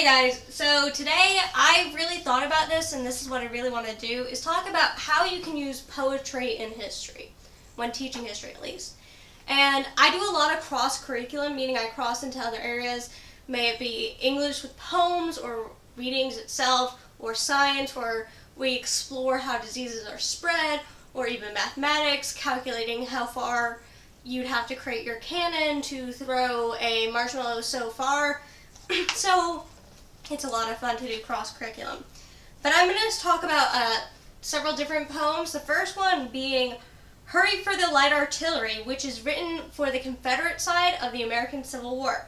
Hey guys, so today I really thought about this, and this is what I really want to do, is talk about how you can use poetry in history, when teaching history at least. And I do a lot of cross-curriculum, meaning I cross into other areas, may it be English with poems, or readings itself, or science, where we explore how diseases are spread, or even mathematics, calculating how far you'd have to create your cannon to throw a marshmallow so far. So it's a lot of fun to do cross-curriculum. But I'm going to talk about several different poems. The first one being Hurry for the Light Artillery, which is written for the Confederate side of the American Civil War.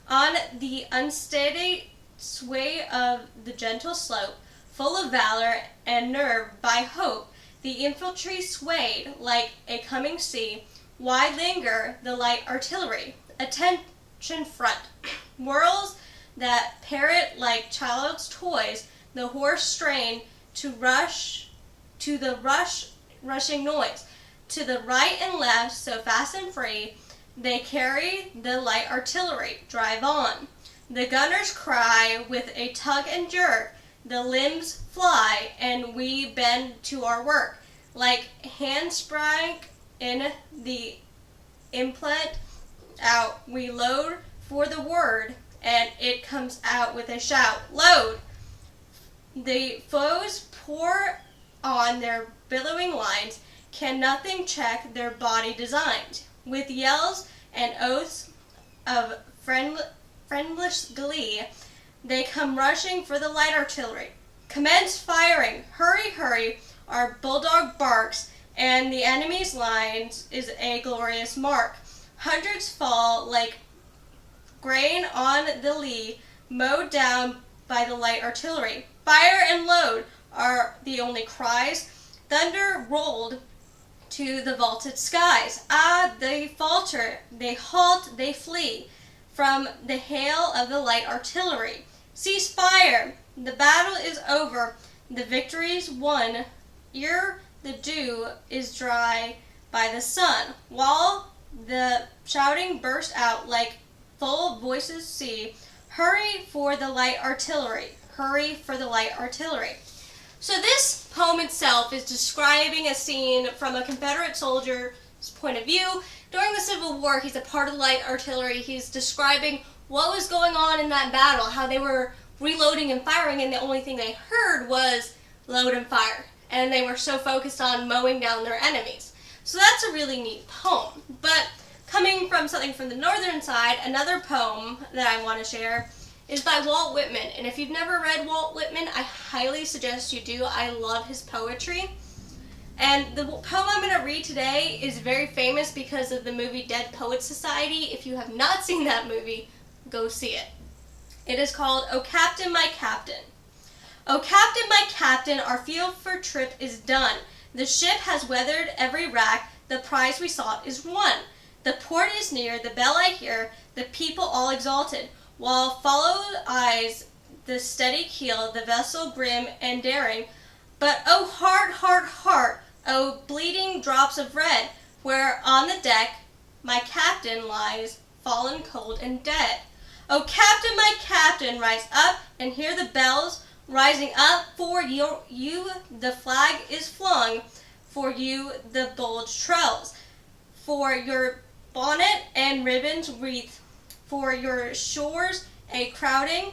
On the unsteady sway of the gentle slope, full of valor and nerve by hope, the infantry swayed like a coming sea. Why linger the light artillery? Attention front. Whirls that parrot like child's toys, the horse strain to the rushing noise. To the right and left, so fast and free, they carry the light artillery. Drive on. The gunners cry with a tug and jerk. The limbs fly, and we bend to our work. Like handspring in the implant out, we load for the word, and it comes out with a shout. Load! The foes pour on their billowing lines. Can nothing check their body designs? With yells and oaths of friendless glee, they come rushing for the light artillery. Commence firing! Hurry, hurry! Our bulldog barks, and the enemy's lines is a glorious mark. Hundreds fall like grain on the lee, mowed down by the light artillery. Fire and load are the only cries. Thunder rolled to the vaulted skies. Ah, they falter, they halt, they flee from the hail of the light artillery. Cease fire! The battle is over, the victory's won, ere the dew is dry by the sun, while the shouting burst out like full voices see. Hurry for the light artillery. Hurry for the light artillery. So this poem itself is describing a scene from a Confederate soldier's point of view. During the Civil War, he's a part of the light artillery. He's describing what was going on in that battle, how they were reloading and firing, and the only thing they heard was load and fire. And they were so focused on mowing down their enemies. So that's a really neat poem. But coming from something from the northern side, another poem that I want to share is by Walt Whitman. And if you've never read Walt Whitman, I highly suggest you do. I love his poetry. And the poem I'm going to read today is very famous because of the movie Dead Poets Society. If you have not seen that movie, go see it. It is called O Captain, My Captain. O Captain, my Captain, our field for trip is done. The ship has weathered every rack, the prize we sought is won. The port is near, the bell I hear, the people all exalted, while followed eyes the steady keel, the vessel grim and daring. But oh heart, heart, heart, oh bleeding drops of red, where on the deck my captain lies, fallen cold and dead. O Captain, my Captain, rise up and hear the bells rising up. For you the flag is flung, for you the bulge trails, for your bonnet and ribbons wreath, for your shores a crowding,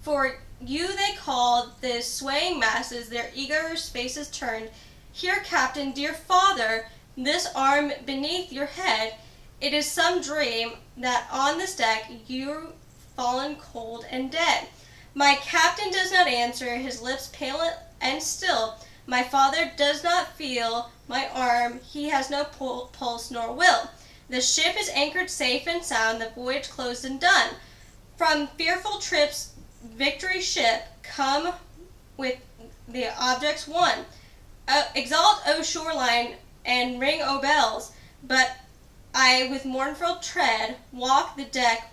for you they call the swaying masses, their eager faces turned. Here, Captain, dear father, this arm beneath your head, it is some dream that on this deck you fallen cold and dead. My captain does not answer, his lips pale and still. My father does not feel my arm, he has no pulse nor will. The ship is anchored safe and sound, the voyage closed and done. From fearful trips, victory ship, come with the objects won. Exalt, O shoreline, and ring, O bells, but I with mournful tread walk the deck,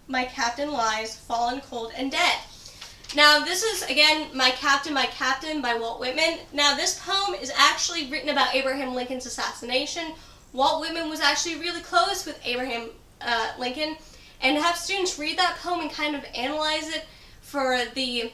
my captain lies, fallen cold and dead. Now this is, again, My Captain by Walt Whitman. Now this poem is actually written about Abraham Lincoln's assassination. Walt Whitman was actually really close with Abraham Lincoln, and to have students read that poem and kind of analyze it for the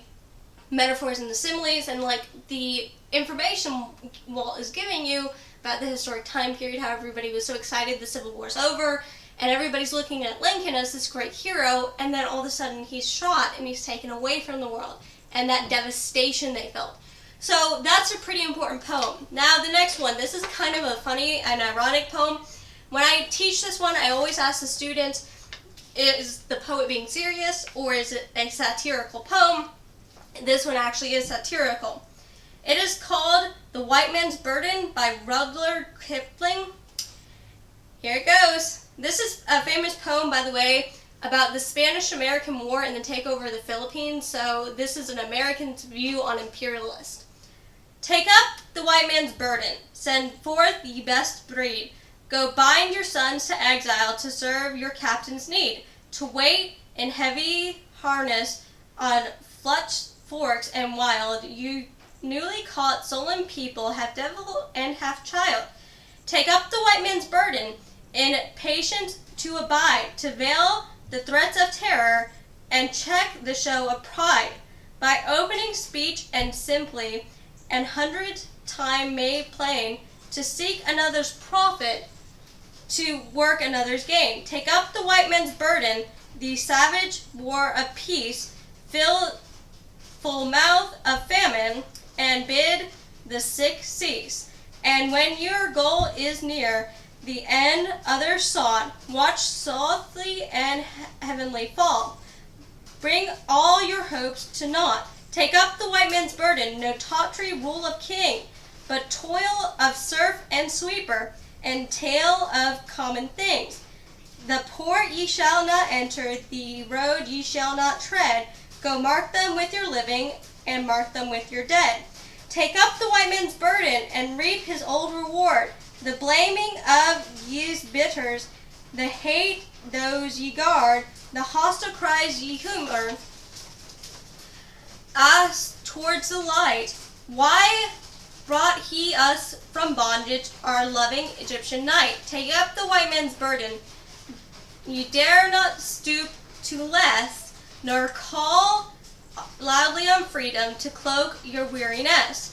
metaphors and the similes and like the information Walt is giving you about the historic time period, how everybody was so excited the Civil War's over, and everybody's looking at Lincoln as this great hero, and then all of a sudden he's shot and he's taken away from the world, and that devastation they felt. So that's a pretty important poem. Now the next one, this is kind of a funny and ironic poem. When I teach this one, I always ask the students, is the poet being serious or is it a satirical poem? This one actually is satirical. It is called The White Man's Burden by Rudyard Kipling. Here it goes. This is a famous poem, by the way, about the Spanish-American War and the takeover of the Philippines, so this is an American's view on imperialists. Take up the white man's burden, send forth ye best breed, go bind your sons to exile to serve your captain's need, to wait in heavy harness on flutched forks and wild, you newly caught sullen people, half devil and half child. Take up the white man's burden, in patience to abide, to veil the threats of terror, and check the show of pride, by opening speech and simply, and 100 time made plain, to seek another's profit, to work another's gain. Take up the white man's burden, the savage war of peace, fill full mouth of famine, and bid the sick cease. And when your goal is near, the end others sought, watch softly and heavenly fall. Bring all your hopes to naught. Take up the white man's burden, no tawdry rule of king, but toil of serf and sweeper, and tale of common things. The poor ye shall not enter, the road ye shall not tread. Go mark them with your living, and mark them with your dead. Take up the white man's burden, and reap his old reward. The blaming of ye's bitters, the hate those ye guard, the hostile cries ye humor, us towards the light. Why brought he us from bondage, our loving Egyptian night? Take up the white man's burden. You dare not stoop to less, nor call loudly on freedom to cloak your weariness.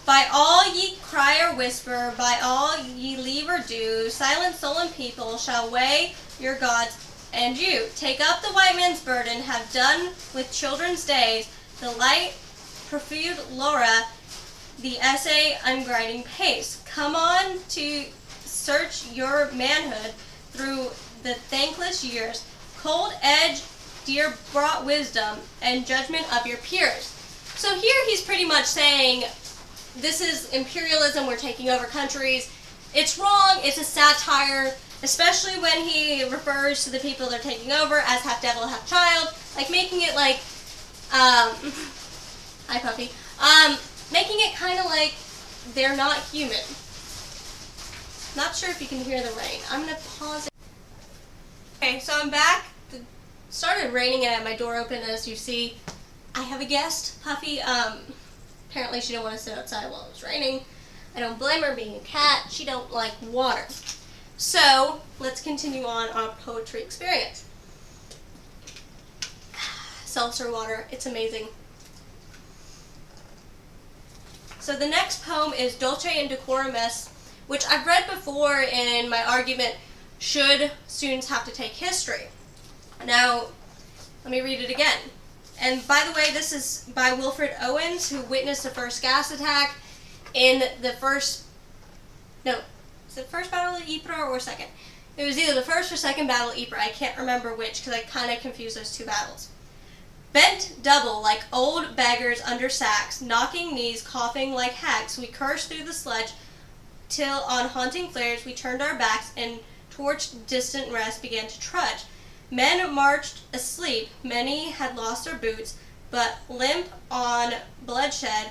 By all ye cry or whisper, by all ye leave or do, silent sullen people shall weigh your gods and you. Take up the white man's burden, have done with children's days, the light perfumed Laura, the essay ungrinding pace. Come on to search your manhood through the thankless years. Cold edge, dear brought wisdom and judgment of your peers. So here he's pretty much saying, this is imperialism, we're taking over countries. It's wrong, it's a satire, especially when he refers to the people they're taking over as half devil, half child, like making it like, hi puppy, making it kind of like they're not human. Not sure if you can hear the rain. I'm going to pause it. Okay, so I'm back. It started raining and I had my door open, as you see. I have a guest, Puffy. Apparently she didn't want to sit outside while it was raining. I don't blame her, being a cat. She don't like water. So, let's continue on our poetry experience. Seltzer water, it's amazing. So the next poem is Dulce and Decorum Est, which I've read before in my argument, should students have to take history? Now, let me read it again. And by the way, this is by Wilfred Owens, who witnessed the first gas attack in the first, no, is it first Battle of Ypres or second? It was either the first or second Battle of Ypres. I can't remember which because I kind of confused those two battles. Bent double like old beggars under sacks, knocking knees, coughing like hags, we cursed through the sludge till on haunting flares we turned our backs and torched distant rest began to trudge. Men marched asleep, many had lost their boots, but limp on bloodshed,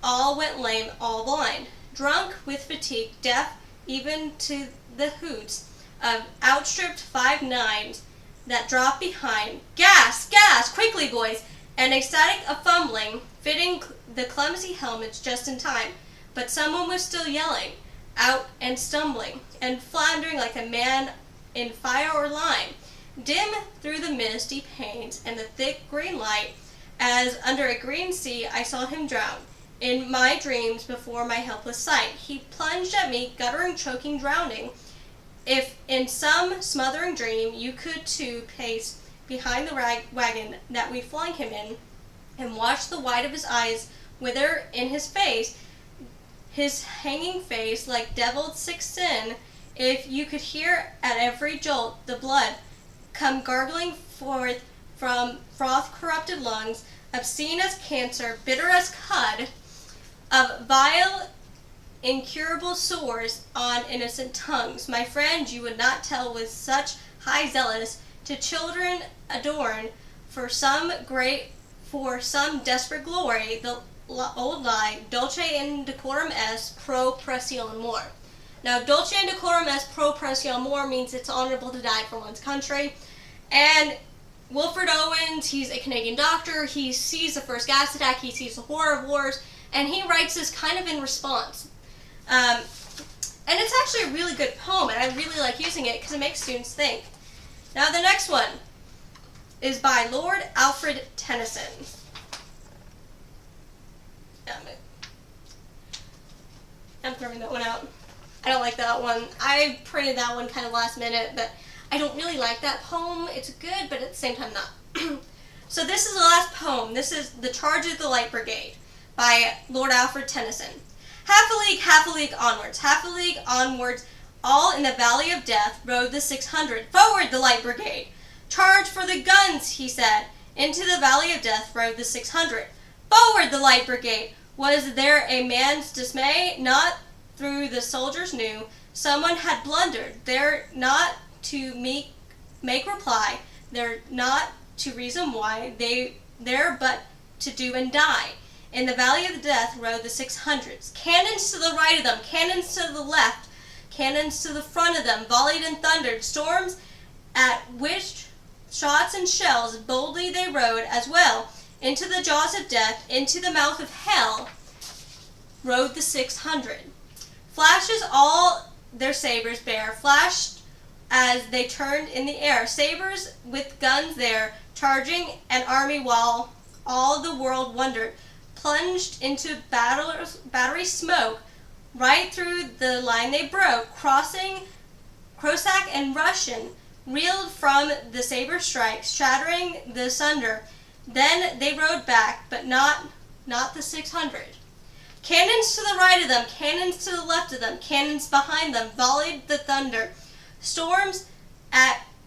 all went lame, all blind. Drunk with fatigue, deaf even to the hoots of outstripped 5 nines that dropped behind. Gas! Gas! Quickly, boys! And ecstatic a fumbling, fitting the clumsy helmets just in time. But someone was still yelling, out and stumbling, and floundering like a man in fire or lime. Dim through the misty panes and the thick green light, as under a green sea I saw him drown. In my dreams before my helpless sight, he plunged at me, guttering, choking, drowning. If in some smothering dream you could too pace behind the wagon that we flung him in, and watch the white of his eyes wither in his face, his hanging face like deviled sick sin, if you could hear at every jolt the blood come gargling forth from froth-corrupted lungs, obscene as cancer, bitter as cud, of vile, incurable sores on innocent tongues, my friend, you would not tell with such high zealous to children adorned for some desperate glory, the old lie, dulce in decorum est pro pressio amor. Now, dulce in decorum est pro pressio amor means it's honorable to die for one's country. And Wilfred Owens, he's a Canadian doctor. He sees the first gas attack. He sees the horror of wars. And he writes this kind of in response. And it's actually a really good poem, and I really like using it because it makes students think. Now, the next one is by Lord Alfred Tennyson. I'm throwing that one out. I don't like that one. I printed that one kind of last minute, but I don't really like that poem. It's good, but at the same time not. So this is the last poem. This is The Charge of the Light Brigade by Lord Alfred Tennyson. Half a league onwards, all in the valley of death rode the 600. Forward, the light brigade! Charge for the guns, he said. Into the valley of death rode the 600. Forward, the light brigade! Was there a man's dismay? Not through the soldiers knew. Someone had blundered. They're not to make reply. They're not to reason why. They're but to do and die. In the valley of death rode the 600s. Cannons to the right of them, cannons to the left, cannons to the front of them, volleyed and thundered. Storms at which shots and shells boldly they rode as well. Into the jaws of death, into the mouth of hell, rode the 600. Flashes all their sabers bare, flashed as they turned in the air. Sabers with guns there, charging an army while all the world wondered. Plunged into battery smoke, right through the line they broke, crossing Cossack and Russian, reeled from the saber strikes, shattering the sunder. Then they rode back, but not the 600. Cannons to the right of them, cannons to the left of them, cannons behind them, volleyed the thunder. Storms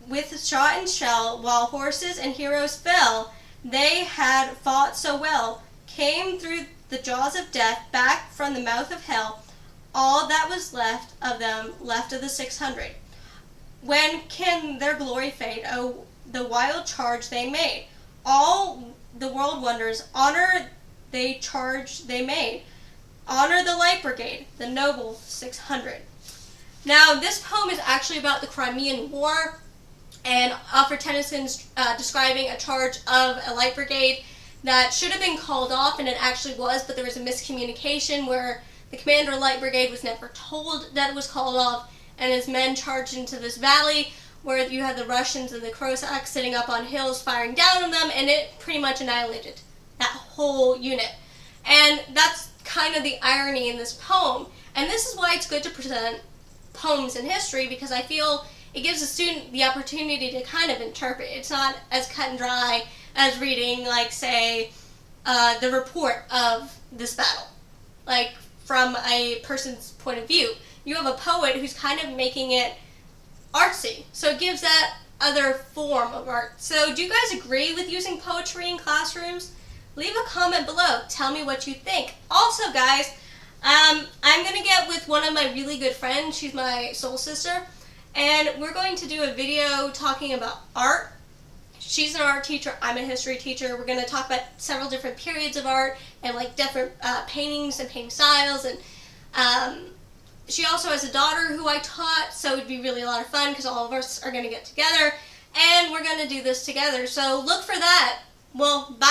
with shot and shell, while horses and heroes fell. They had fought so well. Came through the jaws of death, back from the mouth of hell, all that was left of them, left of the 600. When can their glory fade? Oh, the wild charge they made. All the world wonders, honor they made. Honor the light brigade, the noble 600. Now, this poem is actually about the Crimean War, and Alfred Tennyson's describing a charge of a light brigade that should have been called off, and it actually was, but there was a miscommunication where the commander of Light Brigade was never told that it was called off, and his men charged into this valley where you had the Russians and the Cossacks sitting up on hills firing down on them, and it pretty much annihilated that whole unit. And that's kind of the irony in this poem, and this is why it's good to present poems in history, because I feel it gives the student the opportunity to kind of interpret. It's not as cut and dry as reading, like, say, the report of this battle, like, from a person's point of view. You have a poet who's kind of making it artsy, so it gives that other form of art. So do you guys agree with using poetry in classrooms? Leave a comment below. Tell me what you think. Also, guys, I'm going to get with one of my really good friends. She's my soul sister, and we're going to do a video talking about art. She's an art teacher, I'm a history teacher. We're going to talk about several different periods of art and like different paintings and painting styles. And she also has a daughter who I taught, so it would be really a lot of fun because all of us are going to get together and we're going to do this together. So look for that. Well, bye.